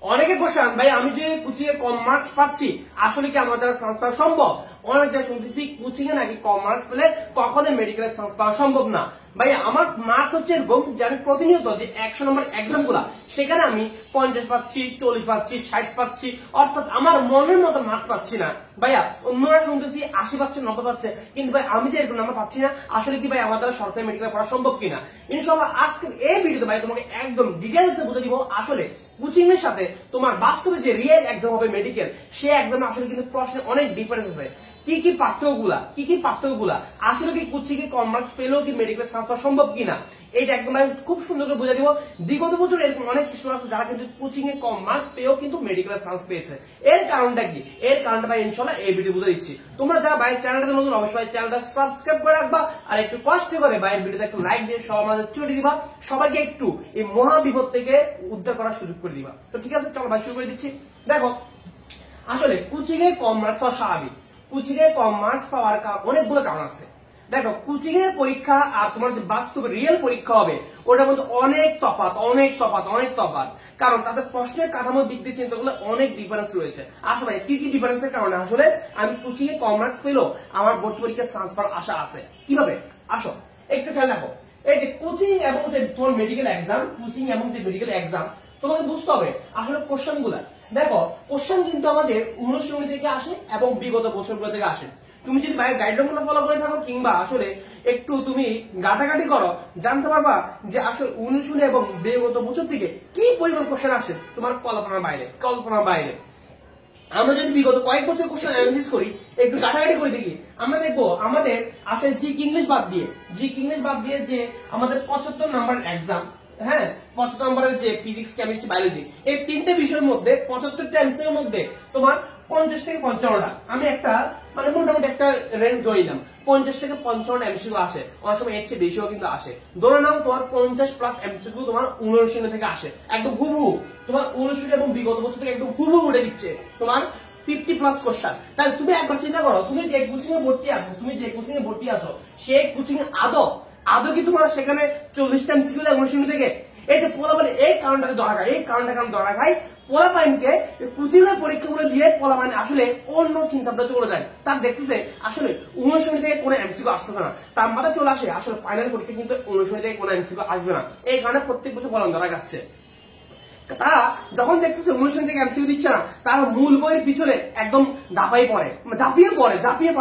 অনেকে কোশ্চেন ভাই আমি যে কোচিং এ কম মার্কস পাচ্ছি আসলে কি আমার দ্বারা চান্স পাওয়া সম্ভব? অনেকটা শুনতেছি কোচিং এ নাকি কম মার্কস পেলে কখনোই মেডিকেলে চান্স পাওয়া সম্ভব না। ভাই আমার মার্কস হচ্ছে এরকম যে আমি প্রতিনিয়ত যে 100 নম্বর এক্সাম গুলা সেখানে আমি 50 পাচ্ছি, 40 পাচ্ছি, 60 পাচ্ছি, অর্থাৎ আমার মনের মতো মার্কস পাচ্ছি না। ভাইয়া অন্যরা শুনতেছি 80 পাচ্ছে, 90 পাচ্ছে, কিন্তু ভাই আমি যে এরকম নাম্বার পাচ্ছি না, আসলে কি ভাই আমার দ্বারা সরকারি মেডিকেলে পড়া সম্ভব কিনা? ইনশাআল্লাহ আজকের এই ভিডিওতে ভাই তোমাকে একদম ডিটেইলসে বুঝিয়ে দিব আসলে কোচিং এর সাথে তোমার বাস্তবে যে রিয়েল এক্সাম হবে মেডিকেল, সে এক্সামে আসলে কিন্তু প্রশ্নে অনেক ডিফারেন্স আছে। কি কি পার্থক্যগুলা আসলে কি কোচিং এ কম মার্কস পেলেও কি মেডিকেল চান্স পাওয়া সম্ভব কিনা, এটা একদম খুব সুন্দর করে বুঝিয়ে দিব। বিগত বছর এরকম অনেক স্টুডেন্ট আছে যারা কিন্তু কোচিং এ কম মার্কস পেয়েও কিন্তু মেডিকেল চান্স পেয়েছে। এর কারণটা কি? এর কারণটা ভাই ইনশাআল্লাহ এই ভিডিও বুঝিয়ে দিচ্ছি। তোমরা যারা ভাই চ্যানেলটা নতুন অবশ্যই চ্যানেলটা সাবস্ক্রাইব করে রাখবা, আর একটু কষ্ট করে ভাইয়ের ভিডিওতে একটু লাইক দিয়ে সবার মাঝে ছড়িয়ে দিবা, সবাইকে একটু এই মহা বিপদ থেকে উদ্ধার করার সুযোগ করে দিবা। তো ঠিক আছে, চলো ভাই শুরু করে দিচ্ছি। দেখো আসলে কোচিং এ কম মার্কস পাওয়া স্বাভাবিক। কোচিং এ কম মার্কস পাওয়ার অনেকগুলো কারণ আছে। দেখো কোচিং এর পরীক্ষা আর তোমার যে বাস্তব রিয়েল পরীক্ষা হবে ওটার মধ্যে অনেক তফাৎ। কারণ তাদের প্রশ্নের কাঠামোর দিক দিয়ে চিন্তা করলে অনেক ডিফারেন্স রয়েছে। আসলে কি কি ডিফারেন্সের কারণে আসলে আমি কোচিং এ কম মার্কস পেলেও আমার ভর্তি পরীক্ষার চান্স পাওয়ার আশা আছে। কিভাবে? আসো একটু খেয়াল রাখো। এই যে কোচিং এবং যে তোমার মেডিকেল এক্সাম, কোচিং এবং যে মেডিকেল এক্সাম তোমাকে বুঝতে হবে আসলে কোশ্চেন গুলা। দেখো কোশ্চেন কিন্তু আমাদের অনুশীলনী থেকে আসে এবং বিগত বছরগুলো থেকে আসে। তুমি যদি বাইরের গাইডলাইন গুলো ফলো করে থাকো কিংবা আসলে একটু তুমি ঘাটাঘাটি করো, জানতে পারবা যে আসলে অনুশীলনী এবং বিগত বছর থেকে কি পরিমাণ কোশ্চেন আসে তোমার কল্পনার বাইরে। আমরা যদি বিগত কয়েক বছর কোশ্চেন অ্যানালিসিস করি, একটু ঘাটাঘাটি করে দেখি, আমরা দেখবো আমাদের আসলে জিকে ইংলিশ বাদ দিয়ে যে আমাদের 75 নাম্বার এক্সাম, হ্যাঁ 75 নম্বরের যে ফিজিক্স, কেমিস্ট্রি, বায়োলজি, এই তিনটে বিষয়ের মধ্যে 75টা এমসিকিউর মধ্যে তোমার 50 থেকে 55টা, আমি একটা মানে মোটামুটি একটা রেঞ্জ ধরে নিলাম, 50 থেকে 55টা এমসিকিউ আসে। অনেক সময় এর চেয়ে বেশিও কিন্তু আসে। ধরে নাও তোমার 50 প্লাস এমসিকিউ তোমার অনুশীলনী থেকে আসে, একদম হুবহু তোমার অনুশীলনী এবং বিগত বছর থেকে একদম হুবহু উঠে দিচ্ছে তোমার 50 প্লাস কোশ্চেন। তাহলে তুমি একবার চিন্তা করো, তুমি যে কোচিং এ ভর্তি আছো সেই কোচিং এ আদৌ কি তোমার সেখানে 40টা এমসিকিউ অনুশীলনী থেকে? এই যে পোলাপান এই কারণটাকে ধরা খায় পোলাপাইনকে কোচিং এর পরীক্ষাগুলো দিয়ে পোলাপাইন আসলে অন্য চিন্তা ভাবনা চলে যায়। তার দেখতেছে আসলে অনুশীলনী থেকে কোনো এমসিকিউ আসতেছে না, তার মাথা চলে আসে আসলে ফাইনাল পরীক্ষা কিন্তু অনুশীলনী থেকে কোনো এমসিকিউ আসবে না। এই কারণে প্রত্যেক বছর পোলাপান ধরা যাচ্ছে। তারা যখন দেখতেছে অনুশীলন থেকে এমসিকিউ দিচ্ছে না, তারা মূল বইয়ের পিছনে একদম ঝাঁপিয়ে পড়ে।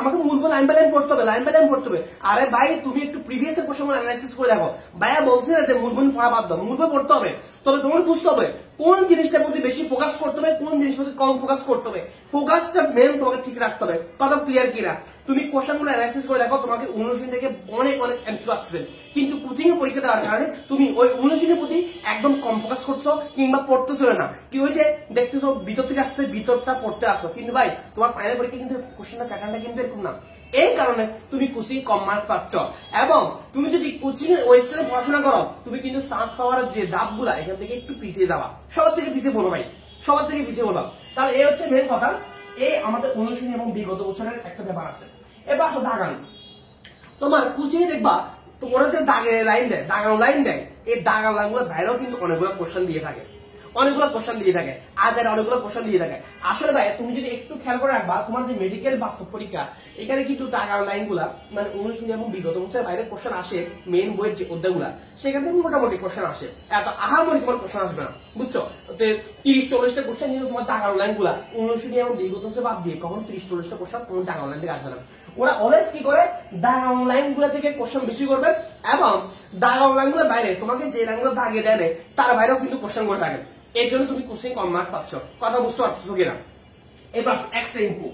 আমাকে মূল বই লাইন বাই লাইন পড়তে হবে। আরে ভাই তুমি একটু প্রিভিয়াস এর কোশ্চেন অ্যানালাইসিস করে দেখো। ভাইয়া বলছে না যে মূল বই পড়া বাদ দাও, মূল বই পড়তে হবে, তবে তোমার বুঝতে হবে কোন জিনিসটার প্রতি বেশি ফোকাস করতে হবে, কোন জিনিসের প্রতি কম ফোকাস করতে হবে। ফোকাসটা মেন তোমাকে ঠিক রাখতে হবে। কথা ক্লিয়ার কিনা? তুমি কোশ্চেনগুলো অ্যানালাইসিস করে দেখো, তোমাকে অনুশীলন থেকে অনেক এমসিকিউ আসছে, কিন্তু কোচিং এ পরীক্ষা দেওয়ার কারণে তুমি ওই অনুশীলনের প্রতি একদম কম ফোকাস করছো কিংবা পড়তেছো না। কি হয়েছে দেখতেছো ভিতর থেকে আসছে, ভিতরটা পড়তে আসো, কিন্তু ভাই তোমার ফাইনাল পরীক্ষা কিন্তু কোশ্চেনের প্যাটার্নটা কিন্তু এরকম না। এই কারণে তুমি কোচিং কম মার্কস পাচ্ছ। এবং তুমি যদি কোচিং এর ওয়েস্টার্নে পড়াশোনা করো, তুমি কিন্তু চান্স পাওয়ার যে ধাপগুলা এখান থেকে একটু পিছিয়ে যাবা, সবার থেকে পিছিয়ে পড়ো। তাহলে এই হচ্ছে মেন কথা। এই আমাদের অনুশীলনী এবং বিগত বছরের একটা ব্যাপার আছে। এবার আসো দাগান। তোমার কোচিং এ দেখবা তোমরা যে দাগানো লাইন দেয়, এই দাগানো লাইনগুলো বাইরেও কিন্তু অনেকগুলো কোশ্চেন দিয়ে থাকে, অনেকগুলো কোশ্চেন দিয়ে থাকে। আসলে ভাই তুমি যদি একটু খেয়াল করে রাখবা, তোমার যে মেডিকেল বাস্তব পরীক্ষা এখানে কিন্তু দাগানো লাইনগুলা মানে অনুশীলনী এবং বিগত বছরের বাইরে কোশ্চেন আসে। মেন বইয়ের যে অধ্যায়গুলা সেখান থেকে মোটামুটি কোশ্চেন আসে, এত আহামরি তোমার কোশ্চেন আসবে না, বুঝছো? 30-40টা কোশ্চেন কিন্তু তোমার দাগানো লাইনগুলা অনুশীলনী এবং বিগত বছর বাদ দিয়ে কখনো 30-40টা কোশ্চেন তোমার দাগানো লাইন থেকে আসবে না। ওরা অলওয়েজ কি করে দাগানো লাইনগুলো থেকে কোশ্চেন বেশি করবে এবং দাগানো লাইনগুলোর বাইরে তোমাকে যে লাইনগুলো দাগিয়ে দেয় তার বাইরেও কিন্তু কোশ্চেন করে থাকে। এর জন্য তুমি কোচিং কম মার্কস পাচ্ছ। কথা বুঝতে পারছো কিনা? এবার এক্সট্রা ইনপু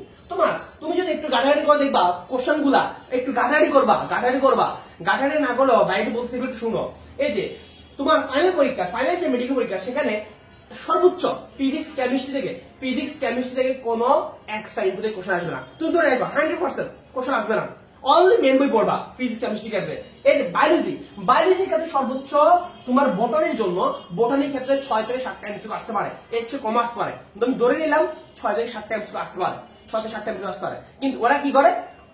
তুমি যদি একটু ঘাটাঘাটি করে দেখবা কোশ্চেন গুলা, একটু ঘাটাঘাটি না করলেও বাইরে বলছে একটু শুনো। এই যে তোমার ফাইনাল যে মেডিকেল পরীক্ষা সেখানে সর্বোচ্চ ফিজিক্স কেমিস্ট্রি থেকে কোনো এক্সট্রা ইনপু থেকে কোশ্চেন আসবে না। তুমি ধরে রাখবা 100% কোশ্চেন আসবে না। অনলি মেন বই পড়বা ফিজিক্স কেমিস্ট্রি ক্ষেত্রে। এই যে বায়োলজি ক্ষেত্রে সর্বোচ্চ তোমার বোটানির ক্ষেত্রে 6 থেকে 7টা এমসিকিউ আসতে পারে, এর চেয়ে কম আসতে পারে। আমি ধরে নিলাম 6 থেকে 7টা এমসিকিউ আসতে পারে, কিন্তু ওরা কি করে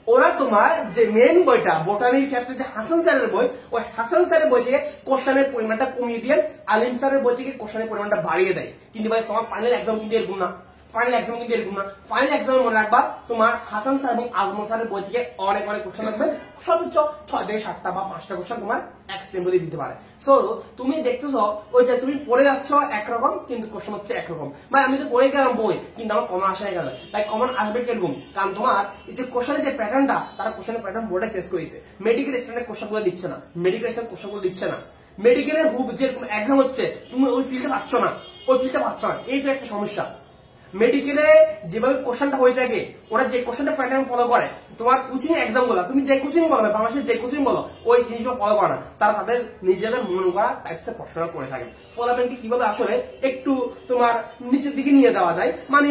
ওরা তোমার যে মেন বইটা বোটানির ক্ষেত্রে যে হাসান স্যারের বই, ওই হাসান স্যারের বই থেকে কোশ্চেনের পরিমাণটা কমিয়ে দিয়ে আলিম স্যারের বই থেকে কোশ্চেনের পরিমাণটা বাড়িয়ে দেয়। কিন্তু ভাই তোমার ফাইনাল এক্সাম কিন্তু এরকম না, ফাইনাল এক্সাম কিন্তু এরকম না। ফাইনাল এক্সামে মনে রাখবা তোমার হাসান স্যার এবং আজমল স্যারের বই থেকে অনেক অনেক কোশ্চেন আসবে, সর্বোচ্চ 6 থেকে 7টা বা 5টা কোশ্চেন তোমার এক্সপ্লেন করে দিতে পারে। সো তুমি দেখতেছো ওই যে তুমি পড়ে যাচ্ছ একরকম কিন্তু কোশ্চেন হচ্ছে একরকম। ভাই আমি তো পড়ে গেলাম বই কিন্তু আমার কমন আসে গেল, তাই কমন আসবে কিরকম? কারণ তোমার এই যে কোশ্চেনের যে প্যাটার্নটা, তারা কোশ্চেনের প্যাটার্ন বোর্ডে চেঞ্জ করেছে। মেডিকেল স্ট্যান্ডার্ড কোশ্চেনগুলো দিচ্ছে না, মেডিকেল স্ট্যান্ডার্ড কোশ্চেনগুলো দিচ্ছে না। মেডিকেলের যেরকম এক্সাম হচ্ছে তুমি ওই ফিল্ডে পাচ্ছ না, ওই ফিল্ডে পাচ্ছ না, এই তো একটা সমস্যা। মেডিকেলে যেভাবে কোশ্চেনটা হয়ে থাকে, ওরা যে কোশ্চেনটা প্যাটার্ন ফলো করে, তোমার কোচিং এক্সাম গুলো তুমি যে কোচিং বলো, বাংলাদেশের যে কোচিং বলো, ওই জিনিসগুলো ফলো করে না। তারা তাদের নিজেদের মন করা টাইপসের প্রশ্ন করে থাকে। ফলাফলকে কিভাবে আসলে একটু তোমার নিচের দিকে নিয়ে যাওয়া যায়, মানে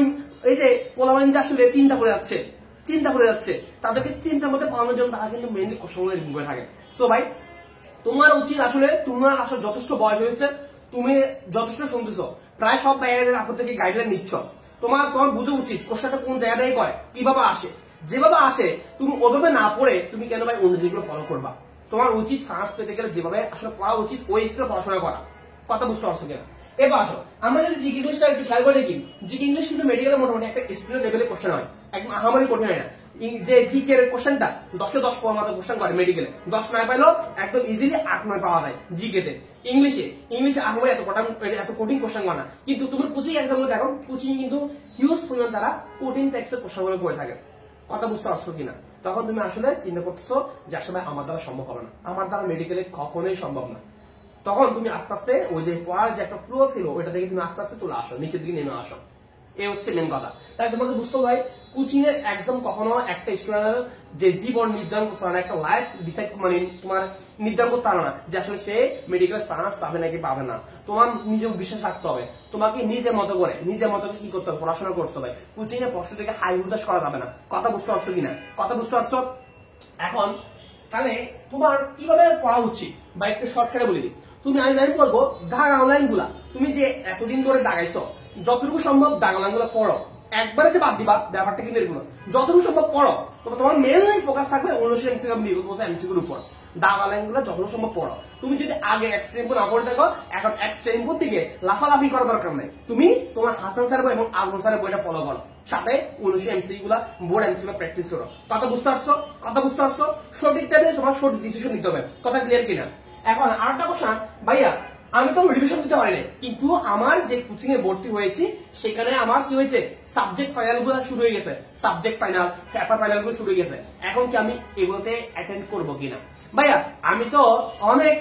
এই যে ফলাফল যে আসলে চিন্তা করে যাচ্ছে, তাদেরকে চিন্তার মধ্যে পাওয়ানোর জন্য তারা কিন্তু মেইনলি কোশ্চেনগুলো রিভিউ করে থাকে। সো ভাই তোমার উচিত আসলে, তোমার আসলে যথেষ্ট বয়স হয়েছে, তুমি যথেষ্ট শুনতেছো, প্রায় সব ভাইয়াদের আপনার থেকে গাইডলাইন নিচ্ছ, তোমার বুঝা উচিত কোশ্চেনটা কোন জায়গাটাই করে, কিভাবে আসে। যেভাবে আসে তুমি ওভাবে না পড়ে তুমি কেন ভাই অন্য জিনিসগুলো ফলো করবা? তোমার উচিত সায়েন্স পেতে গেলে যেভাবে আসলে পড়া উচিত ওই স্কুলে পড়াশোনা করা। কথা বুঝতে পারছো কিনা? এবার আসো আমরা যদি জিকে ইংলিশটা একটু খেয়াল করে দেখি, জিকে ইংলিশ কিন্তু মেডিকেলের মোটামুটি একটা স্টুডেন্ট লেভেলে কোশ্চেন হয়, একদম আহামরি কঠিন হয় না। যে জিকে এর কোশ্চেনটা 10-এ 10 পাওয়ার মতো কোশ্চেন করে মেডিকেলে, 10 না পাইলেও একদম ইজিলি 8-9 পাওয়া যায় জিকে তে। ইংলিশে আহামরি এত কঠিন কোশ্চেন করে না। কিন্তু তুমি কোচিং এক্সাম গুলো দেখো, কোচিং কিন্তু হিউজ পরিমাণ তারা কঠিন টাইপসের কোশ্চেন গুলো করে থাকে। কথা বুঝতে পারছো কিনা? তখন তুমি আসলে চিন্তা করতেছো যে আসলে আমার দ্বারা সম্ভব হবে না, আমার দ্বারা মেডিকেলে কখনোই সম্ভব না। তখন তুমি আস্তে আস্তে ওই যে পড়ার যে একটা ফ্লো ছিল ওইটা থেকে তুমি আস্তে আস্তে চলে আসো, নিচের দিকে নেমে আসো। এই হচ্ছে মেন কথা। তাই তোমাকে বুঝতে ভাই, কোচিং এর এক্সাম কখনো একটা স্টুডেন্টের যে জীবন নির্ধারণ করতে পারে না, একটা লাইফ ডিসাইড মানে তোমার নির্ধারণ করতে পারে না যে আসলে সে মেডিকেল সায়েন্স পাবে নাকি পাবে না। তোমার নিজের বিশ্বাস রাখতে হবে, তোমাকে নিজের মতো করে কি করতে হবে, পড়াশোনা করতে হবে। কোচিং এর প্রশ্ন থেকে হাই উদাস করা যাবে না। কথা বুঝতে পারছো কিনা? কথা বুঝতে পারছো? এখন তাহলে তোমার কিভাবে পড়া উচিত বা একটু শর্টকাটে বলে দিই। আমি বলবো দাগানো লাইন গুলা তুমি যে এতদিন ধরে দাগাইছো, যতটুকু সম্ভব দাগানো লাইন গুলো পড়ো। একবারে যে বাদ দিবা ব্যাপারটা কিন্তু এরকম, যতটুকু সম্ভব পড়ো। তোমার মেইন ফোকাস থাকবে 19 এমসিকিউর উপর। দাগা লাইন গুলো যতটুকু সম্ভব পড়ো। তুমি যদি আগে এক্সটেম্পো না পড়ে দেখো, এখন এক্সটেম্পোর দিকে লাফালাফি করা দরকার নাই। তুমি তোমার হাসান স্যার বই এবং আজমল স্যারের বইটা ফলো করো, সাথে 19 এমসিকিউ গুলা বোর্ড এমসিকিউ প্র্যাকটিস করো। কথা বুঝতে পারছো? সঠিক টাইমে তোমার সঠিক ডিসিশন নিতে হবে। কথা ক্লিয়ার কিনা? এখন আরেকটা কোশ্চেন, ভাইয়া আমি তো রিভিশন দিতে পারিনি, কিন্তু আমার যে কোচিং এ ভর্তি হয়েছি সেখানে আমার কি হয়েছে, সাবজেক্ট ফাইনাল গুলো শুরু হয়ে গেছে, সাবজেক্ট ফাইনাল পেপার ফাইনাল গুলো শুরু হয়ে গেছে। এখন কি আমি এগুলোতে অ্যাটেন্ড করবো কিনা? ভাইয়া আমি তো অনেক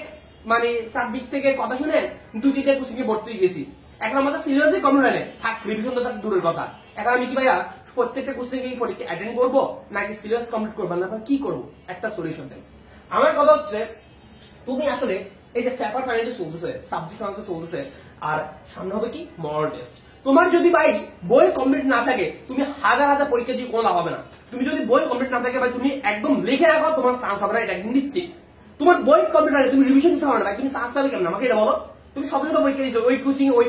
মানে চারদিক থেকে কথা শুনে 2-3টা কোচিং এ ভর্তি হয়ে গেছি। এখন আমাদের সিরিয়াসলি কমপ্লিট থাক, রিভিশন তো থাক দূরের কথা। এখন আমি কি ভাইয়া প্রত্যেকটা কোচিং এ পরীক্ষা অ্যাটেন্ড করবো নাকি সিরিয়াস কমপ্লিট করবো না, কি করবো? একটা সলিউশন দেন। আমার কথা হচ্ছে তুমি আসলে এই যে পেপার ফাইনাল যে চলতেছে, সাবজেক্ট ফাইনাল চলতেছে, আর সামনে হবে কি মডেল টেস্ট। তোমার যদি ভাই বই কমপ্লিট না থাকে, তুমি হাজার হাজার পরীক্ষা দিয়ে কোনো লাভ হবে না। তুমি যদি বই কমপ্লিট না থাকে ভাই, তুমি একদম লিখে রাখো, তোমার চান্স হবে না, এটা একদম দিচ্ছি। তোমার বই কমপ্লিট হয়, তুমি রিভিশন দিতে হবে না ভাই, তুমি চান্স পাবে কেমন আমাকে এটা বলো? তুমি শত শত পরীক্ষা দিচ্ছ, ওই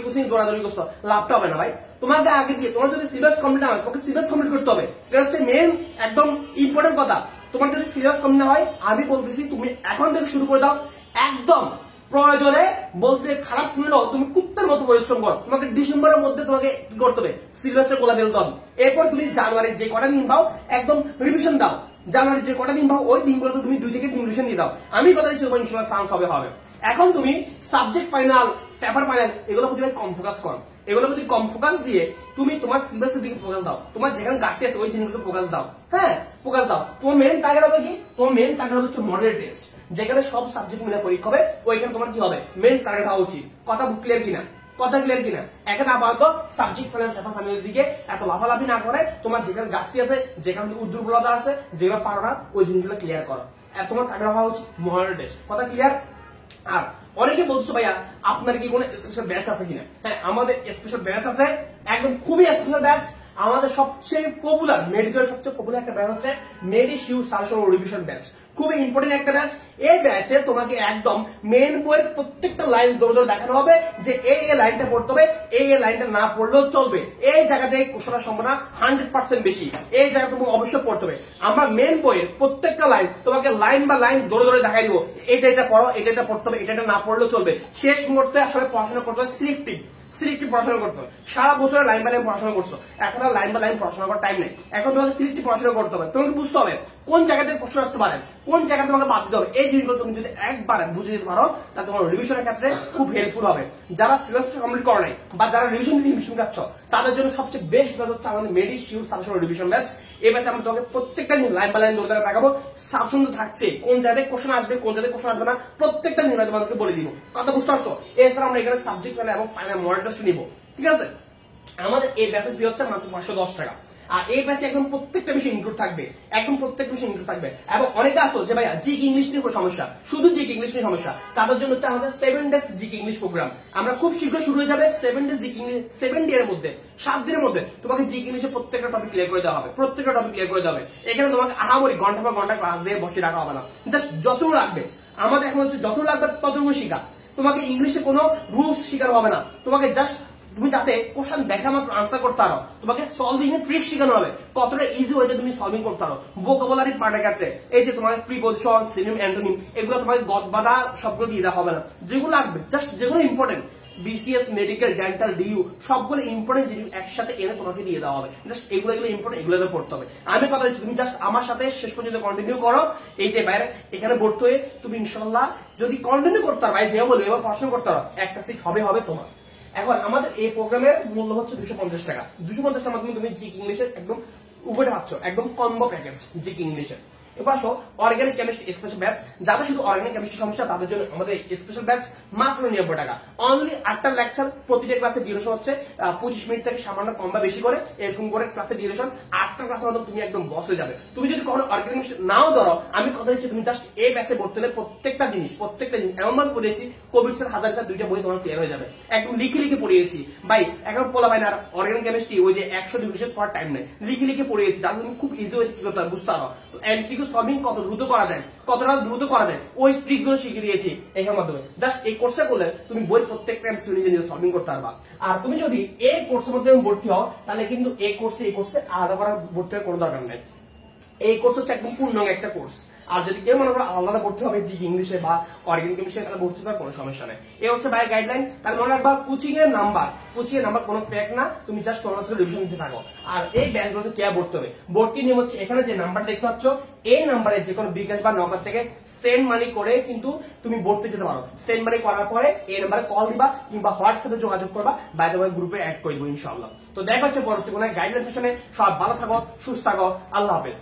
কোচিং দৌড়াদৌড়ি করছো, লাভটা হবে না ভাই। তোমাকে আগে দিয়ে তোমার যদি সিলেবাস কমপ্লিট না হয়, তোমাকে সিলেবাস কমপ্লিট করতে হবে। এটা হচ্ছে মেন একদম ইম্পর্টেন্ট কথা। তোমার যদি সিলেবাস কমপ্লিট না হয়, আমি বলতেছি তুমি এখন থেকে শুরু করে দাও। একদম প্রয়োজনে বলতে খারাপ শুনলেও তুমি কুত্তার মতো পরিশ্রম করো। তোমাকে ডিসেম্বরের মধ্যে তোমাকে কি করতে হবে, সিলেবাসের গোলা ফেলতে হবে। এরপর তুমি জানুয়ারির যে কটা দিন পাও একদম রিভিশন দাও। জানুয়ারির যে কটা দিন পাও ওই দিনগুলোতে তুমি 2 থেকে 3 রিভিশন দিয়ে দাও। আমি কথা দিচ্ছি তোমার ইনশাআল্লাহ চান্স হবে। এখন তুমি সাবজেক্ট ফাইনাল, পেপার ফাইনাল এগুলোর প্রতি কম ফোকাস করো। এগুলোর প্রতি কম ফোকাস দিয়ে তুমি তোমার সিলেবাসের দিকে ফোকাস দাও। তোমার যেখানে ঘাটতি আছে ওই জিনিসগুলোতে ফোকাস দাও। হ্যাঁ, ফোকাস দাও। তোমার মেইন টার্গেট হবে কি? তোমার মেইন টার্গেট হচ্ছে মডেল টেস্ট, যেখানে সব সাবজেক্ট মিলে পরীক্ষা হবে। ওইখানে তোমার কি হবে, মেইন টার্গেট হওয়া উচিত। কথা ক্লিয়ার কিনা? এখানে আপাতত সাবজেক্ট ফাইনাল, পেপার ফাইনালের দিকে এত লাফালাফি না করে, তোমার যেখানে ঘাটতি আছে, যেখানে দুর্বলতা আছে, যেগুলো পারো না, ওই জিনিসগুলো ক্লিয়ার করো। আর তোমার টার্গেট হওয়া উচিত মডেল টেস্ট। কথা ক্লিয়ার? আর অনেকে বলছো ভাইয়া আপনার কি কোনো স্পেশাল ব্যাচ আছে কিনা? হ্যাঁ, আমাদের স্পেশাল ব্যাচ আছে, একদম খুবই স্পেশাল ব্যাচ। আমাদের সবচেয়ে পপুলার মেডিকেল সবচেয়ে পপুলার একটা ব্যাচ হচ্ছে মেডিশিউ সাজেশন ও রিভিশন ব্যাচ। খুবই ইম্পর্টেন্ট একটা ব্যাচ। এই ব্যাচে তোমাকে একদম মেন বইয়ের প্রত্যেকটা লাইন ধরে ধরে দেখানো হবে যে এই লাইনটা পড়তে হবে, এই লাইনটা না পড়লেও চলবে, এই জায়গাতে কোশ্চেনের সম্ভাবনা 100% বেশি, এই জায়গাটা তুমি অবশ্যই পড়তে হবে। আমরা মেন বইয়ের প্রত্যেকটা লাইন তোমাকে লাইন বা লাইন ধরে ধরে দেখাই দিব, এটা পড়ো, এটা পড়তে হবে, এটা না পড়লেও চলবে। শেষ মুহূর্তে আসলে পড়াশোনা করতে হবে সিলেক্টিভ পড়াশোনা করতে হবে। সারা বছর লাইন বাই লাইন পড়াশোনা করছো, এখন আর লাইন বাই লাইন পড়াশোনা করার টাইম নেই। এখন তোমাকে সিলেক্টিভ পড়াশোনা করতে হবে। তোমাকে বুঝতে হবে কোন জায়গাতে প্রশ্ন আসতে পারে, কোন জায়গাতে তোমাকে বাদ দিতে হবে। এই জিনিসগুলো তুমি যদি একবার বুঝে দিতে পারো তাহলে তোমার রিভিশনের ক্ষেত্রে খুব হেল্পফুল হবে। যারা সিলেবাস কমপ্লিট করে নাই বা যারা রিভিশন দিতে হিমশিম খাচ্ছ তাদের জন্য সবচেয়ে বেস্ট ব্যাচ হচ্ছে আমাদের মেডিশিউ সাজেশন রিভিশন ব্যাচ। এই ব্যাচে আমরা তোমাকে প্রত্যেকটা দিন লাইন বাই লাইন ধরে ধরে দেখাবো। সাজেশন তো থাকছে, কোন জায়গায় কোশ্চেন আসবে, কোন জায়গায় কোশ্চেন আসবে না, প্রত্যেকটা দিন তোমাদেরকে বলে দিব। কথা বুঝতে পারছো? এছাড়া আমরা এখানে সাবজেক্ট এবং ফাইনাল মডেল টেস্ট নিব। ঠিক আছে, আমাদের এই ব্যাচের ফি হচ্ছে মাত্র 510 টাকা। আর এই ব্যাচে একদম প্রত্যেকটা বিষয় ইনক্লুড থাকবে, একদম প্রত্যেকটা বিষয় ইনক্লুড থাকবে। এবং অনেকে আসো যে ভাই জিকে ইংলিশ নিয়ে সমস্যা, শুধু জিকে ইংলিশ নিয়ে সমস্যা, তাদের জন্য হচ্ছে আমাদের 7 ডেজ জিকে ইংলিশ প্রোগ্রাম। আমরা খুব শীঘ্র শুরু হয়ে যাবে 7 ডেজ জিকে ইংলিশ। 7 ডে এর মধ্যে 7 দিনের মধ্যে তোমাকে জিকে ইংলিশের প্রত্যেকটা টপিক ক্লিয়ার করে দেওয়া হবে, প্রত্যেকটা টপিক ক্লিয়ার করে দেওয়া হবে। এখানে তোমাকে আহামরি ঘন্টা পর ঘন্টা ক্লাস দিয়ে বসে রাখা হবে না, জাস্ট যতটুকু লাগবে। আমাদের এখন হচ্ছে যতটুকু লাগবে ততটুকু শিখা। তোমাকে ইংলিশে কোনো রুলস শিখানো হবে না, তোমাকে জাস্ট তুমি যাতে কোশ্চেন দেখা মাত্র আনসার করতে পারো, তোমাকে সলভিং এর ট্রিক শেখানো হবে, কতটা ইজি ওয়েতে তুমি সলভিং করতে পারো। ভোকাবুলারি পার্টের ক্ষেত্রে এই যে তোমাকে প্রিপজিশন, সিনোনিম, অ্যান্টোনিম এগুলো তোমাকে গদবাদা সবগুলো দিয়ে দেওয়া হবে না। যেগুলো লাগবে জাস্ট যেগুলো important, BCS, medical, dental, DU সবগুলো ইম্পর্টেন্ট জিনিস একসাথে এনে তোমাকে দিয়ে দেওয়া হবে। জাস্ট এগুলো ইম্পর্টেন্ট, এগুলো পড়তে হবে। আমি কথা দিচ্ছি তুমি জাস্ট আমার সাথে শেষ পর্যন্ত কন্টিনিউ করো। এই যে বাইরে এখানে ভর্তি হয়ে তুমি ইনশাল্লাহ যদি কন্টিনিউ করতে পারো, ভাই যে বলবে এবার পড়াশোনা করতে পারো, একটা সিট হবে তোমার। এখন আমাদের এই প্রোগ্রামের মূল্য হচ্ছে 250 টাকা। 250 টাকার মাধ্যমে তুমি জিকে ইংলিশের একদম উপরে পাচ্ছ, একদম কম্বো প্যাকেজ জিকে ইংলিশের। এবার আসো অর্গানিক কেমিস্ট্রি স্পেশাল ব্যাচ। যাদের শুধু অর্গানিক কেমিস্ট্রি সমস্যা তাদের জন্য আমাদের স্পেশাল ব্যাচ মাত্র 90 টাকা। অনলি 8টা লেকচার, প্রতিটা ক্লাসের ডিউরেশন হচ্ছে 25 মিনিট থেকে সামান্য কম বা বেশি করে, এরকম করে ক্লাসের ডিউরেশন। 8টা ক্লাসের মধ্যে তুমি একদম বস হয়ে যাবে। তুমি যদি কখনো অর্গানিক কেমিস্ট্রি নাও ধরো, আমি কথা দিচ্ছি তুমি জাস্ট এই ব্যাচে ভর্তি হলে প্রত্যেকটা জিনিস এমন ভাবে পড়িয়েছি, কোভিড স্যার হাজার দুইটা বই তোমার ক্লিয়ার হয়ে যাবে। একদম লিখে পড়িয়েছি ভাই। এখন পোলা ভাই না অর্গানিক কেমিস্ট্রি ওই যে 100 ডিভিশন পড়ার টাইম নেই, লিখে পড়িয়েছি, যাতে তুমি খুব ইজি ওয়ে কি করতে পারো বুঝতে পারো। এমসিকিউ সলভিং কত দ্রুত করা যায়, কতটা দ্রুত করা যায়, ওই ট্রিক গুলো শিখিয়ে দিয়েছি এখানের মাধ্যমে। জাস্ট এই কোর্সে করলে তুমি বই প্রত্যেকটা এমসিকিউ নিজে সলভিং করতে পারবা। আর তুমি যদি এই কোর্সের মধ্যে ভর্তি হও তাহলে কিন্তু এই কোর্সে আলাদা করার ভর্তি হওয়ার কোনো দরকার নেই। এই কোর্স হচ্ছে একদম পূর্ণাঙ্গ একটা কোর্স। আর যদি কেউ মনে করো আলাদা ভর্তি হবে জিকে ইংলিশে বা অর্গানিক কেমিস্ট্রি, তাহলে ভর্তি হওয়ার কোনো সমস্যা নেই। এই হচ্ছে ভাই গাইডলাইন। তাহলে মনে রাখবা কোচিং এর নাম্বার কোনো ফেক না, তুমি জাস্ট কোনো রিভিশন দিতে থাকো। আর এই ব্যাচগুলোতে কে ভর্তি হবে, ভর্তি নিয়ম হচ্ছে এখানে যে নাম্বার দেখতে পাচ্ছ, এই নাম্বারে যে কোনো বিকাশ বা নগদ থেকে সেন্ড মানি করে কিন্তু তুমি ভর্তি যেতে পারো। সেন্ড মানি করার পরে এই নাম্বারে কল দিবা কিংবা হোয়াটসঅ্যাপে যোগাযোগ করবা, বাই দ্য ওয়ে গ্রুপে অ্যাড করে দিবো ইনশাআল্লাহ। তো দেখা হচ্ছে পরবর্তী কোনো গাইডলাইন সেশনে। সব ভালো থাকো, সুস্থ থাকো, আল্লাহ হাফেজ।